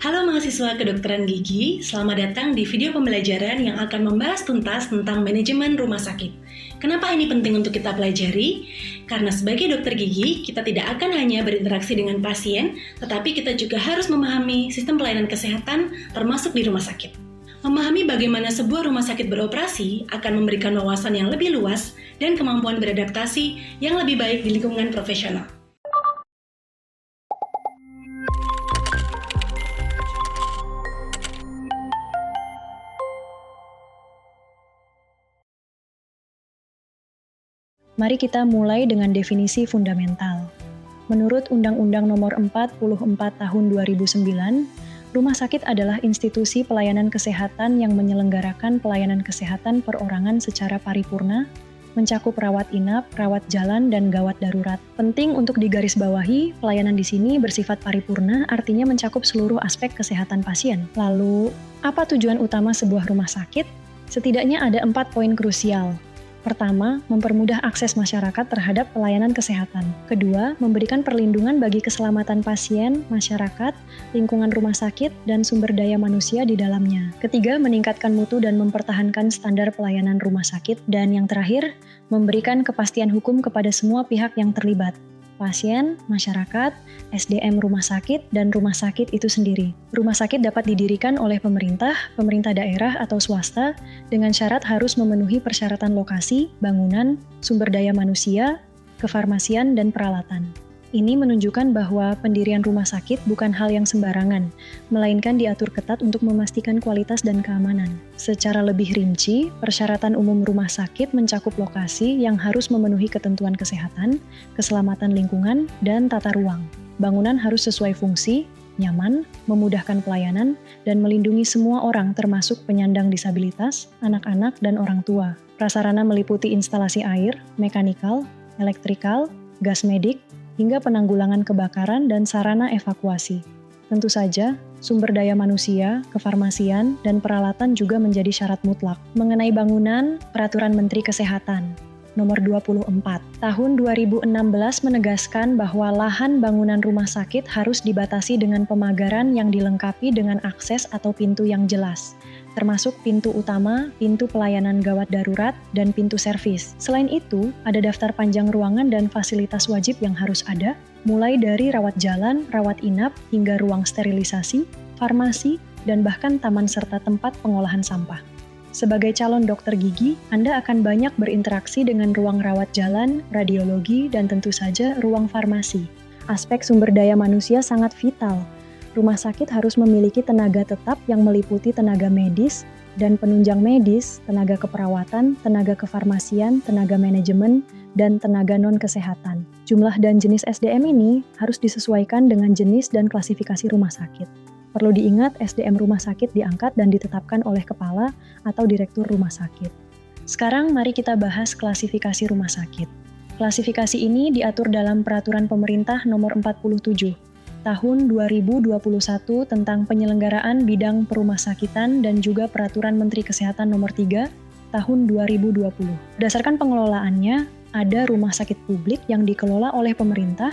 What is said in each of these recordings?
Halo mahasiswa kedokteran gigi, selamat datang di video pembelajaran yang akan membahas tuntas tentang manajemen rumah sakit. Kenapa ini penting untuk kita pelajari? Karena sebagai dokter gigi, kita tidak akan hanya berinteraksi dengan pasien, tetapi kita juga harus memahami sistem pelayanan kesehatan termasuk di rumah sakit. Memahami bagaimana sebuah rumah sakit beroperasi akan memberikan wawasan yang lebih luas dan kemampuan beradaptasi yang lebih baik di lingkungan profesional. Mari kita mulai dengan definisi fundamental. Menurut Undang-Undang Nomor 44 Tahun 2009, rumah sakit adalah institusi pelayanan kesehatan yang menyelenggarakan pelayanan kesehatan perorangan secara paripurna, mencakup rawat inap, rawat jalan, dan gawat darurat. Penting untuk digarisbawahi, pelayanan di sini bersifat paripurna, artinya mencakup seluruh aspek kesehatan pasien. Lalu, apa tujuan utama sebuah rumah sakit? Setidaknya ada 4 poin krusial. Pertama, mempermudah akses masyarakat terhadap pelayanan kesehatan. Kedua, memberikan perlindungan bagi keselamatan pasien, masyarakat, lingkungan rumah sakit, dan sumber daya manusia di dalamnya. Ketiga, meningkatkan mutu dan mempertahankan standar pelayanan rumah sakit. Dan yang terakhir, memberikan kepastian hukum kepada semua pihak yang terlibat. Pasien, masyarakat, SDM rumah sakit, dan rumah sakit itu sendiri. Rumah sakit dapat didirikan oleh pemerintah daerah atau swasta dengan syarat harus memenuhi persyaratan lokasi, bangunan, sumber daya manusia, kefarmasian, dan peralatan. Ini menunjukkan bahwa pendirian rumah sakit bukan hal yang sembarangan, melainkan diatur ketat untuk memastikan kualitas dan keamanan. Secara lebih rinci, persyaratan umum rumah sakit mencakup lokasi yang harus memenuhi ketentuan kesehatan, keselamatan lingkungan, dan tata ruang. Bangunan harus sesuai fungsi, nyaman, memudahkan pelayanan, dan melindungi semua orang termasuk penyandang disabilitas, anak-anak, dan orang tua. Prasarana meliputi instalasi air, mekanikal, elektrikal, gas medik, hingga penanggulangan kebakaran dan sarana evakuasi. Tentu saja, sumber daya manusia, kefarmasian, dan peralatan juga menjadi syarat mutlak. Mengenai bangunan, Peraturan Menteri Kesehatan Nomor 24 Tahun 2016 menegaskan bahwa lahan bangunan rumah sakit harus dibatasi dengan pemagaran yang dilengkapi dengan akses atau pintu yang jelas, termasuk pintu utama, pintu pelayanan gawat darurat, dan pintu servis. Selain itu, ada daftar panjang ruangan dan fasilitas wajib yang harus ada, mulai dari rawat jalan, rawat inap, hingga ruang sterilisasi, farmasi, dan bahkan taman serta tempat pengolahan sampah. Sebagai calon dokter gigi, Anda akan banyak berinteraksi dengan ruang rawat jalan, radiologi, dan tentu saja ruang farmasi. Aspek sumber daya manusia sangat vital. Rumah sakit harus memiliki tenaga tetap yang meliputi tenaga medis dan penunjang medis, tenaga keperawatan, tenaga kefarmasian, tenaga manajemen, dan tenaga non-kesehatan. Jumlah dan jenis SDM ini harus disesuaikan dengan jenis dan klasifikasi rumah sakit. Perlu diingat, SDM rumah sakit diangkat dan ditetapkan oleh kepala atau direktur rumah sakit. Sekarang mari kita bahas klasifikasi rumah sakit. Klasifikasi ini diatur dalam Peraturan Pemerintah Nomor 47 Tahun 2021 tentang penyelenggaraan bidang perumahasakitan dan juga Peraturan Menteri Kesehatan Nomor 3 Tahun 2020. Berdasarkan pengelolaannya, ada rumah sakit publik yang dikelola oleh pemerintah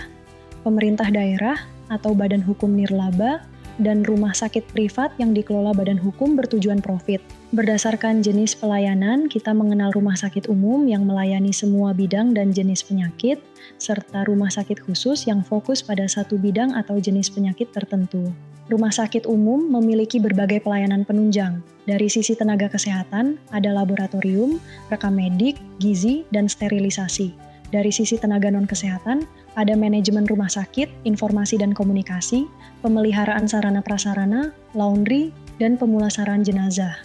daerah atau badan hukum nirlaba, dan rumah sakit privat yang dikelola badan hukum bertujuan profit. Berdasarkan jenis pelayanan, kita mengenal rumah sakit umum yang melayani semua bidang dan jenis penyakit, serta rumah sakit khusus yang fokus pada satu bidang atau jenis penyakit tertentu. Rumah sakit umum memiliki berbagai pelayanan penunjang. Dari sisi tenaga kesehatan, ada laboratorium, rekam medik, gizi, dan sterilisasi. Dari sisi tenaga non-kesehatan, ada manajemen rumah sakit, informasi dan komunikasi, pemeliharaan sarana prasarana, laundry, dan pemulasaran jenazah.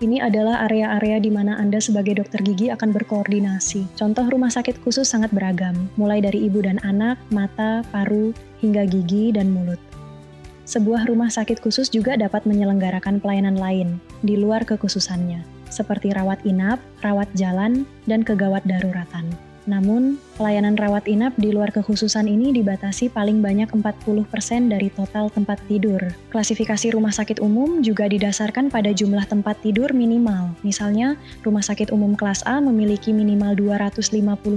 Ini adalah area-area di mana Anda sebagai dokter gigi akan berkoordinasi. Contoh rumah sakit khusus sangat beragam, mulai dari ibu dan anak, mata, paru, hingga gigi dan mulut. Sebuah rumah sakit khusus juga dapat menyelenggarakan pelayanan lain, di luar kekhususannya, seperti rawat inap, rawat jalan, dan kegawat daruratan. Namun, pelayanan rawat inap di luar kekhususan ini dibatasi paling banyak 40% dari total tempat tidur. Klasifikasi rumah sakit umum juga didasarkan pada jumlah tempat tidur minimal. Misalnya, rumah sakit umum kelas A memiliki minimal 250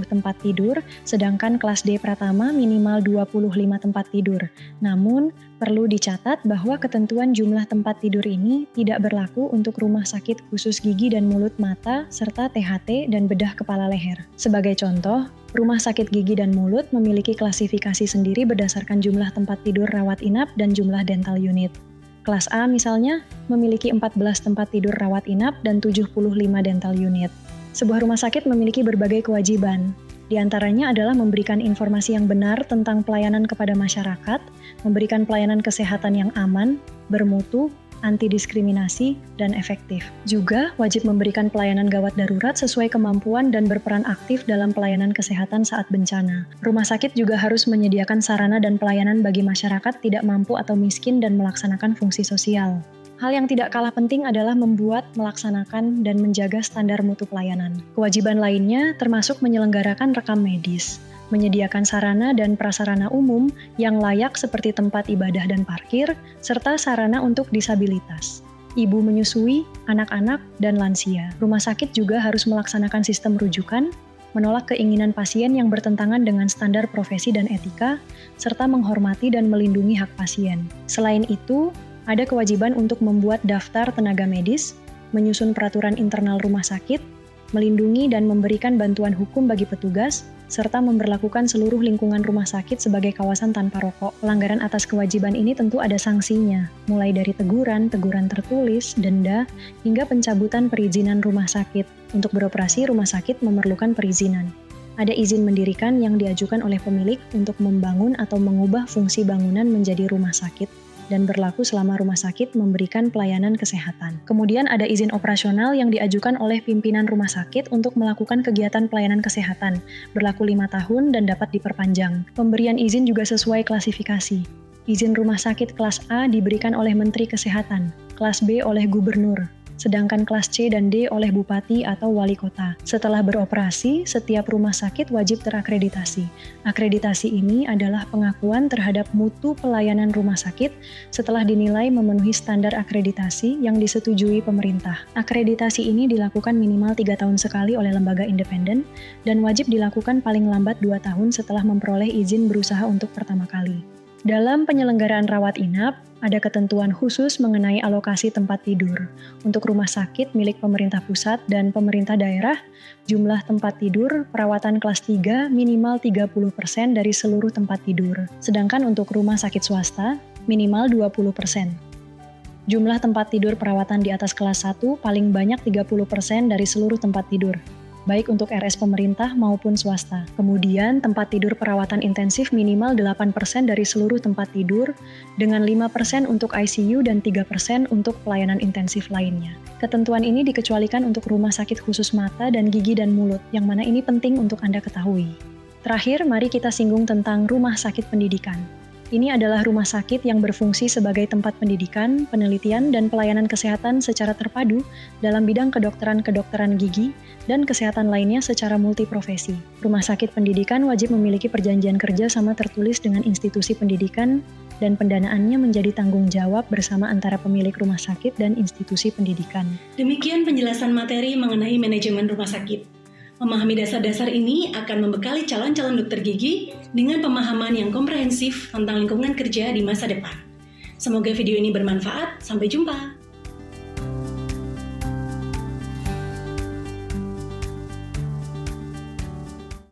tempat tidur, sedangkan kelas D Pratama minimal 25 tempat tidur. Namun, Perlu dicatat bahwa ketentuan jumlah tempat tidur ini tidak berlaku untuk rumah sakit khusus gigi dan mulut mata, serta THT dan bedah kepala leher. Sebagai contoh, rumah sakit gigi dan mulut memiliki klasifikasi sendiri berdasarkan jumlah tempat tidur rawat inap dan jumlah dental unit. Kelas A misalnya memiliki 14 tempat tidur rawat inap dan 75 dental unit. Sebuah rumah sakit memiliki berbagai kewajiban. Di antaranya adalah memberikan informasi yang benar tentang pelayanan kepada masyarakat, memberikan pelayanan kesehatan yang aman, bermutu, anti diskriminasi, dan efektif. Juga wajib memberikan pelayanan gawat darurat sesuai kemampuan dan berperan aktif dalam pelayanan kesehatan saat bencana. Rumah sakit juga harus menyediakan sarana dan pelayanan bagi masyarakat tidak mampu atau miskin dan melaksanakan fungsi sosial. Hal yang tidak kalah penting adalah membuat, melaksanakan, dan menjaga standar mutu pelayanan. Kewajiban lainnya termasuk menyelenggarakan rekam medis, menyediakan sarana dan prasarana umum yang layak seperti tempat ibadah dan parkir, serta sarana untuk disabilitas, ibu menyusui, anak-anak, dan lansia. Rumah sakit juga harus melaksanakan sistem rujukan, menolak keinginan pasien yang bertentangan dengan standar profesi dan etika, serta menghormati dan melindungi hak pasien. Selain itu, ada kewajiban untuk membuat daftar tenaga medis, menyusun peraturan internal rumah sakit, melindungi dan memberikan bantuan hukum bagi petugas, serta memberlakukan seluruh lingkungan rumah sakit sebagai kawasan tanpa rokok. Pelanggaran atas kewajiban ini tentu ada sanksinya, mulai dari teguran tertulis, denda, hingga pencabutan perizinan rumah sakit. Untuk beroperasi, rumah sakit memerlukan perizinan. Ada izin mendirikan yang diajukan oleh pemilik untuk membangun atau mengubah fungsi bangunan menjadi rumah sakit, dan berlaku selama rumah sakit memberikan pelayanan kesehatan. Kemudian ada izin operasional yang diajukan oleh pimpinan rumah sakit untuk melakukan kegiatan pelayanan kesehatan, berlaku 5 tahun dan dapat diperpanjang. Pemberian izin juga sesuai klasifikasi. Izin rumah sakit kelas A diberikan oleh Menteri Kesehatan, kelas B oleh Gubernur, sedangkan kelas C dan D oleh Bupati atau Wali Kota. Setelah beroperasi, setiap rumah sakit wajib terakreditasi. Akreditasi ini adalah pengakuan terhadap mutu pelayanan rumah sakit setelah dinilai memenuhi standar akreditasi yang disetujui pemerintah. Akreditasi ini dilakukan minimal 3 tahun sekali oleh lembaga independen dan wajib dilakukan paling lambat 2 tahun setelah memperoleh izin berusaha untuk pertama kali. Dalam penyelenggaraan rawat inap, ada ketentuan khusus mengenai alokasi tempat tidur. Untuk rumah sakit milik pemerintah pusat dan pemerintah daerah, jumlah tempat tidur perawatan kelas 3 minimal 30% dari seluruh tempat tidur. Sedangkan untuk rumah sakit swasta, minimal 20%. Jumlah tempat tidur perawatan di atas kelas 1 paling banyak 30% dari seluruh tempat tidur, baik untuk RS pemerintah maupun swasta. Kemudian, tempat tidur perawatan intensif minimal 8% dari seluruh tempat tidur, dengan 5% untuk ICU dan 3% untuk pelayanan intensif lainnya. Ketentuan ini dikecualikan untuk rumah sakit khusus mata dan gigi dan mulut, yang mana ini penting untuk Anda ketahui. Terakhir, mari kita singgung tentang rumah sakit pendidikan. Ini adalah rumah sakit yang berfungsi sebagai tempat pendidikan, penelitian, dan pelayanan kesehatan secara terpadu dalam bidang kedokteran gigi dan kesehatan lainnya secara multiprofesi. Rumah sakit pendidikan wajib memiliki perjanjian kerja sama tertulis dengan institusi pendidikan dan pendanaannya menjadi tanggung jawab bersama antara pemilik rumah sakit dan institusi pendidikan. Demikian penjelasan materi mengenai manajemen rumah sakit. Memahami dasar-dasar ini akan membekali calon-calon dokter gigi dengan pemahaman yang komprehensif tentang lingkungan kerja di masa depan. Semoga video ini bermanfaat. Sampai jumpa!